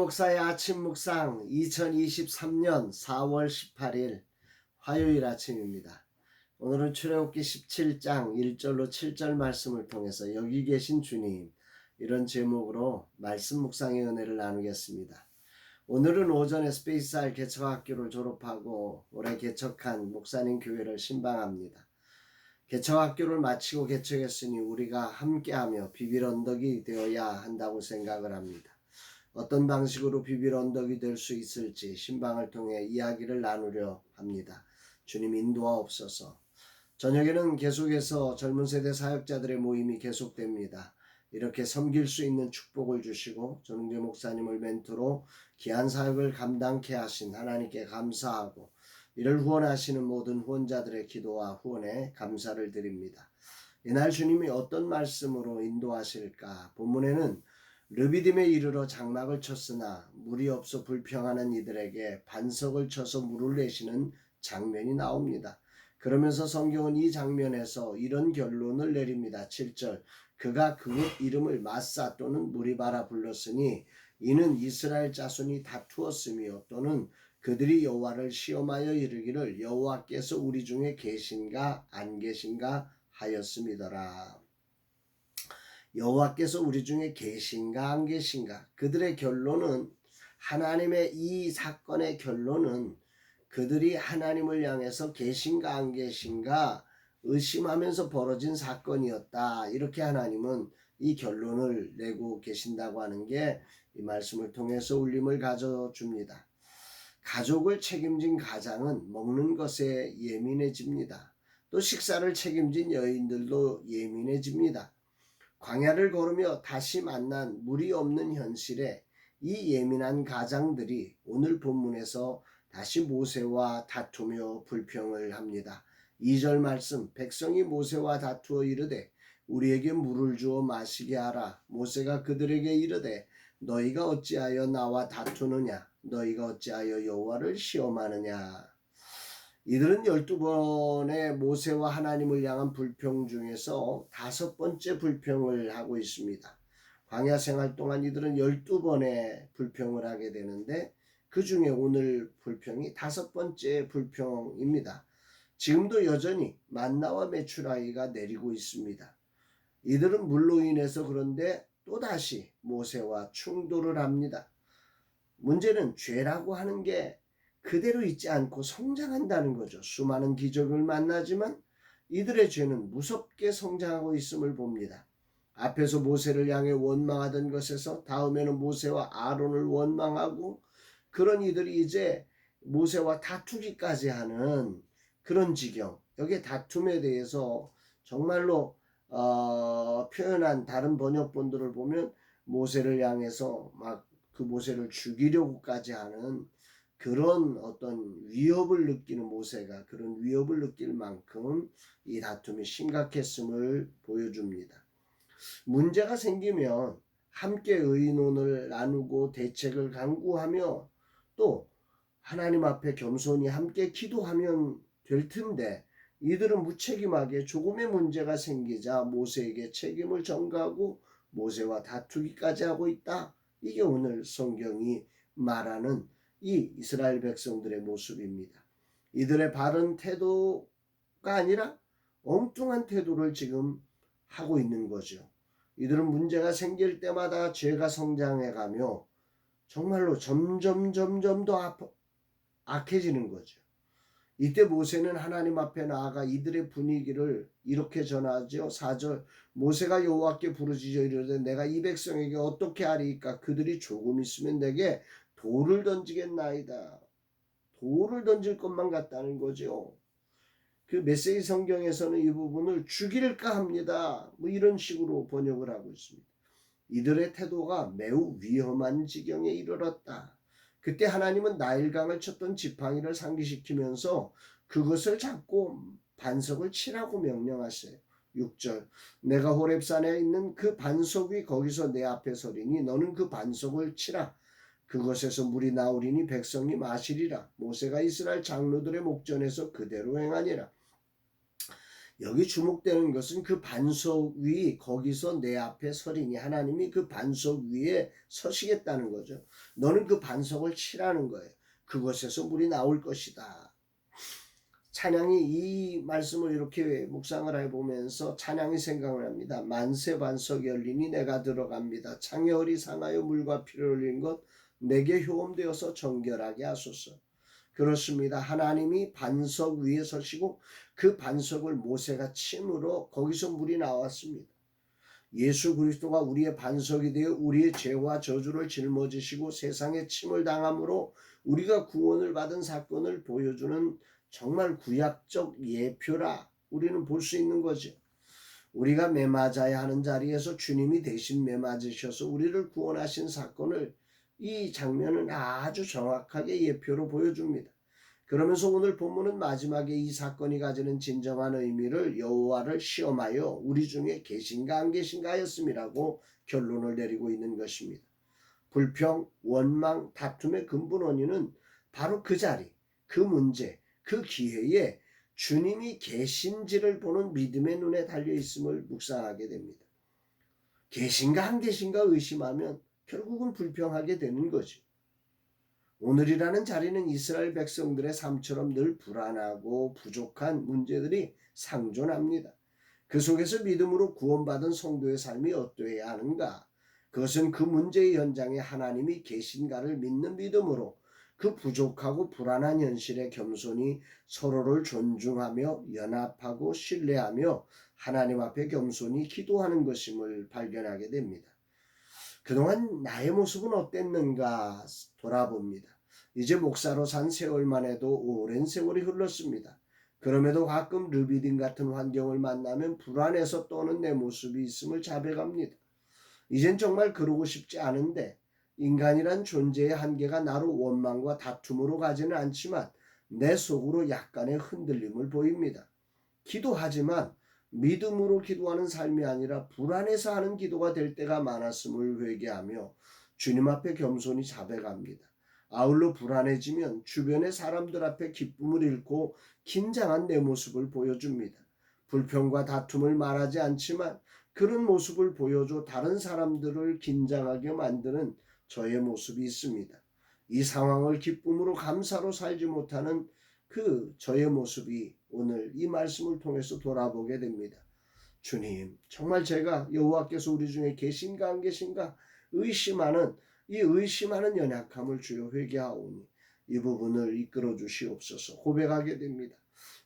목사의 아침 묵상 2023년 4월 18일 화요일 아침입니다. 오늘은 출애굽기 17장 1절로 7절 말씀을 통해서 여기 계신 주님, 이런 제목으로 말씀 묵상의 은혜를 나누겠습니다. 오늘은 오전에 스페이스R 개척학교를 졸업하고 올해 개척한 목사님 교회를 신방합니다. 개척학교를 마치고 개척했으니 우리가 함께하며 비빌 언덕이 되어야 한다고 생각을 합니다. 어떤 방식으로 비빌 언덕이 될 수 있을지 신방을 통해 이야기를 나누려 합니다. 주님 인도하옵소서. 저녁에는 계속해서 젊은 세대 사역자들의 모임이 계속됩니다. 이렇게 섬길 수 있는 축복을 주시고 전웅재 목사님을 멘토로 귀한 사역을 감당케 하신 하나님께 감사하고, 이를 후원하시는 모든 후원자들의 기도와 후원에 감사를 드립니다. 이날 주님이 어떤 말씀으로 인도하실까? 본문에는 르비딤에 이르러 장막을 쳤으나 물이 없어 불평하는 이들에게 반석을 쳐서 물을 내시는 장면이 나옵니다. 그러면서 성경은 이 장면에서 이런 결론을 내립니다. 7절, 그가 그곳 이름을 마사 또는 무리바라 불렀으니 이는 이스라엘 자손이 다투었으며 또는 그들이 여호와를 시험하여 이르기를 여호와께서 우리 중에 계신가 안 계신가 하였음이더라. 여호와께서 우리 중에 계신가 안 계신가. 그들의 결론은, 하나님의 이 사건의 결론은 그들이 하나님을 향해서 계신가 안 계신가 의심하면서 벌어진 사건이었다. 이렇게 하나님은 이 결론을 내고 계신다고 하는 게 이 말씀을 통해서 울림을 가져줍니다. 가족을 책임진 가장은 먹는 것에 예민해집니다. 또 식사를 책임진 여인들도 예민해집니다. 광야를 걸으며 다시 만난 물이 없는 현실에 이 예민한 가장들이 오늘 본문에서 다시 모세와 다투며 불평을 합니다. 2절 말씀, 백성이 모세와 다투어 이르되 우리에게 물을 주어 마시게 하라. 모세가 그들에게 이르되 너희가 어찌하여 나와 다투느냐? 너희가 어찌하여 여호와를 시험하느냐? 이들은 12번의 모세와 하나님을 향한 불평 중에서 5번째 불평을 하고 있습니다. 광야 생활 동안 이들은 12번의 불평을 하게 되는데 그 중에 오늘 불평이 5번째 불평입니다. 지금도 여전히 만나와 메추라기가 내리고 있습니다. 이들은 물로 인해서 그런데 또다시 모세와 충돌을 합니다. 문제는 죄라고 하는 게 그대로 있지 않고 성장한다는 거죠. 수많은 기적을 만나지만 이들의 죄는 무섭게 성장하고 있음을 봅니다. 앞에서 모세를 향해 원망하던 것에서 다음에는 모세와 아론을 원망하고, 그런 이들이 이제 모세와 다투기까지 하는 그런 지경. 여기에 다툼에 대해서 정말로 표현한 다른 번역본들을 보면 모세를 향해서 막 그 모세를 죽이려고까지 하는 그런 어떤 위협을 느끼는 모세가 그런 위협을 느낄 만큼 이 다툼이 심각했음을 보여줍니다. 문제가 생기면 함께 의논을 나누고 대책을 강구하며 또 하나님 앞에 겸손히 함께 기도하면 될 텐데, 이들은 무책임하게 조금의 문제가 생기자 모세에게 책임을 전가하고 모세와 다투기까지 하고 있다. 이게 오늘 성경이 말하는 이 이스라엘 백성들의 모습입니다. 이들의 바른 태도가 아니라 엉뚱한 태도를 지금 하고 있는 거죠. 이들은 문제가 생길 때마다 죄가 성장해가며 정말로 점점 더 악해지는 거죠. 이때 모세는 하나님 앞에 나아가 이들의 분위기를 이렇게 전하죠. 4절, 모세가 여호와께 부르짖어 이르되 내가 이 백성에게 어떻게 하리이까? 그들이 조금 있으면 내게 돌을 던지겠나이다. 돌을 던질 것만 같다는 거죠. 그 메시지 성경에서는 이 부분을 죽일까 합니다. 뭐 이런 식으로 번역을 하고 있습니다. 이들의 태도가 매우 위험한 지경에 이르렀다. 그때 하나님은 나일강을 쳤던 지팡이를 상기시키면서 그것을 잡고 반석을 치라고 명령하세요. 6절, 내가 호렙산에 있는 그 반석 위 거기서 내 앞에 서리니 너는 그 반석을 치라. 그것에서 물이 나오리니 백성이 마시리라. 모세가 이스라엘 장로들의 목전에서 그대로 행하니라. 여기 주목되는 것은 그 반석 위 거기서 내 앞에 서리니 하나님이 그 반석 위에 서시겠다는 거죠. 너는 그 반석을 치라는 거예요. 그곳에서 물이 나올 것이다. 찬양이 이 말씀을 이렇게 묵상을 해보면서 찬양이 생각을 합니다. 만세 반석 열리니 내가 들어갑니다. 창여울이 상하여 물과 피를 흘린 것 내게 효험되어서 정결하게 하소서. 그렇습니다. 하나님이 반석 위에 서시고 그 반석을 모세가 침으로 거기서 물이 나왔습니다. 예수 그리스도가 우리의 반석이 되어 우리의 죄와 저주를 짊어지시고 세상에 침을 당함으로 우리가 구원을 받은 사건을 보여주는 정말 구약적 예표라 우리는 볼 수 있는 거죠. 우리가 매맞아야 하는 자리에서 주님이 대신 매맞으셔서 우리를 구원하신 사건을 이 장면은 아주 정확하게 예표로 보여줍니다. 그러면서 오늘 본문은 마지막에 이 사건이 가지는 진정한 의미를 여호와를 시험하여 우리 중에 계신가 안 계신가 하였음이라고 결론을 내리고 있는 것입니다. 불평, 원망, 다툼의 근본 원인은 바로 그 자리, 그 문제, 그 기회에 주님이 계신지를 보는 믿음의 눈에 달려 있음을 묵상하게 됩니다. 계신가 안 계신가 의심하면 결국은 불평하게 되는 거죠. 오늘이라는 자리는 이스라엘 백성들의 삶처럼 늘 불안하고 부족한 문제들이 상존합니다. 그 속에서 믿음으로 구원받은 성도의 삶이 어떠해야 하는가? 그것은 그 문제의 현장에 하나님이 계신가를 믿는 믿음으로 그 부족하고 불안한 현실에 겸손히 서로를 존중하며 연합하고 신뢰하며 하나님 앞에 겸손히 기도하는 것임을 발견하게 됩니다. 그동안 나의 모습은 어땠는가 돌아봅니다. 이제 목사로 산 세월만 해도 오랜 세월이 흘렀습니다. 그럼에도 가끔 르비딘 같은 환경을 만나면 불안해서 떠는 내 모습이 있음을 자백합니다. 이젠 정말 그러고 싶지 않은데 인간이란 존재의 한계가 나로 원망과 다툼으로 가지는 않지만 내 속으로 약간의 흔들림을 보입니다. 기도하지만 믿음으로 기도하는 삶이 아니라 불안해서 하는 기도가 될 때가 많았음을 회개하며 주님 앞에 겸손히 자백합니다. 아울러 불안해지면 주변의 사람들 앞에 기쁨을 잃고 긴장한 내 모습을 보여줍니다. 불평과 다툼을 말하지 않지만 그런 모습을 보여줘 다른 사람들을 긴장하게 만드는 저의 모습이 있습니다. 이 상황을 기쁨으로 감사로 살지 못하는 그 저의 모습이 오늘 이 말씀을 통해서 돌아보게 됩니다. 주님, 정말 제가 여호와께서 우리 중에 계신가 안 계신가 의심하는 이 의심하는 연약함을 주여 회개하오니 이 부분을 이끌어 주시옵소서. 고백하게 됩니다.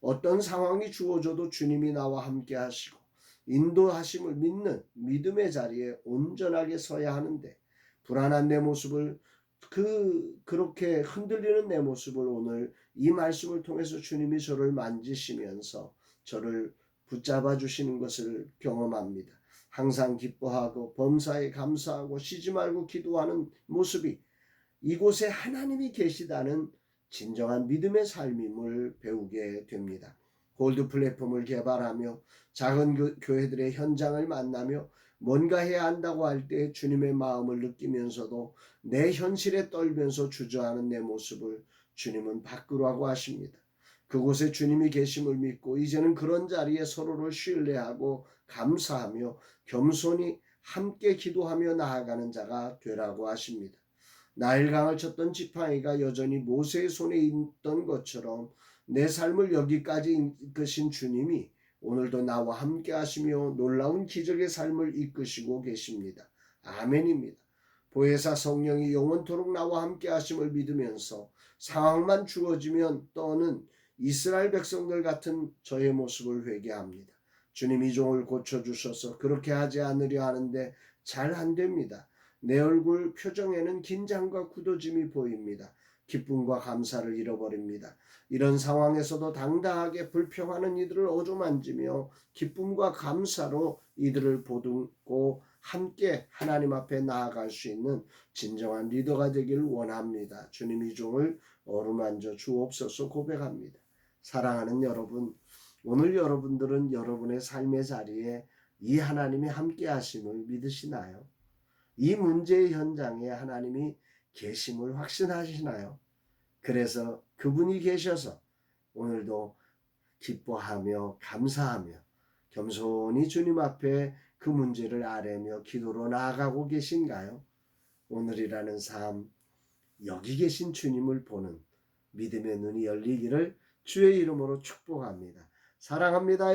어떤 상황이 주어져도 주님이 나와 함께 하시고 인도하심을 믿는 믿음의 자리에 온전하게 서야 하는데 불안한 내 모습을 그렇게 흔들리는 내 모습을 오늘 이 말씀을 통해서 주님이 저를 만지시면서 저를 붙잡아 주시는 것을 경험합니다. 항상 기뻐하고 범사에 감사하고 쉬지 말고 기도하는 모습이 이곳에 하나님이 계시다는 진정한 믿음의 삶임을 배우게 됩니다. 골드 플랫폼을 개발하며 작은 교회들의 현장을 만나며 뭔가 해야 한다고 할 때 주님의 마음을 느끼면서도 내 현실에 떨면서 주저하는 내 모습을 주님은 밖으로 하고 하십니다. 그곳에 주님이 계심을 믿고 이제는 그런 자리에 서로를 신뢰하고 감사하며 겸손히 함께 기도하며 나아가는 자가 되라고 하십니다. 나일강을 쳤던 지팡이가 여전히 모세의 손에 있던 것처럼 내 삶을 여기까지 이끄신 주님이 오늘도 나와 함께 하시며 놀라운 기적의 삶을 이끄시고 계십니다. 아멘입니다. 보혜사 성령이 영원토록 나와 함께 하심을 믿으면서 상황만 주어지면 떠는 이스라엘 백성들 같은 저의 모습을 회개합니다. 주님 이 종을 고쳐주셔서 그렇게 하지 않으려 하는데 잘 안됩니다. 내 얼굴 표정에는 긴장과 굳어짐이 보입니다. 기쁨과 감사를 잃어버립니다. 이런 상황에서도 당당하게 불평하는 이들을 어루만지며 기쁨과 감사로 이들을 보듬고 함께 하나님 앞에 나아갈 수 있는 진정한 리더가 되기를 원합니다. 주님 이 종을 어루만져 주옵소서 고백합니다. 사랑하는 여러분, 오늘 여러분들은 여러분의 삶의 자리에 이 하나님이 함께 하심을 믿으시나요? 이 문제의 현장에 하나님이 계심을 확신하시나요? 그래서 그분이 계셔서 오늘도 기뻐하며 감사하며 겸손히 주님 앞에 그 문제를 아뢰며 기도로 나아가고 계신가요? 오늘이라는 삶, 여기 계신 주님을 보는 믿음의 눈이 열리기를 주의 이름으로 축복합니다. 사랑합니다.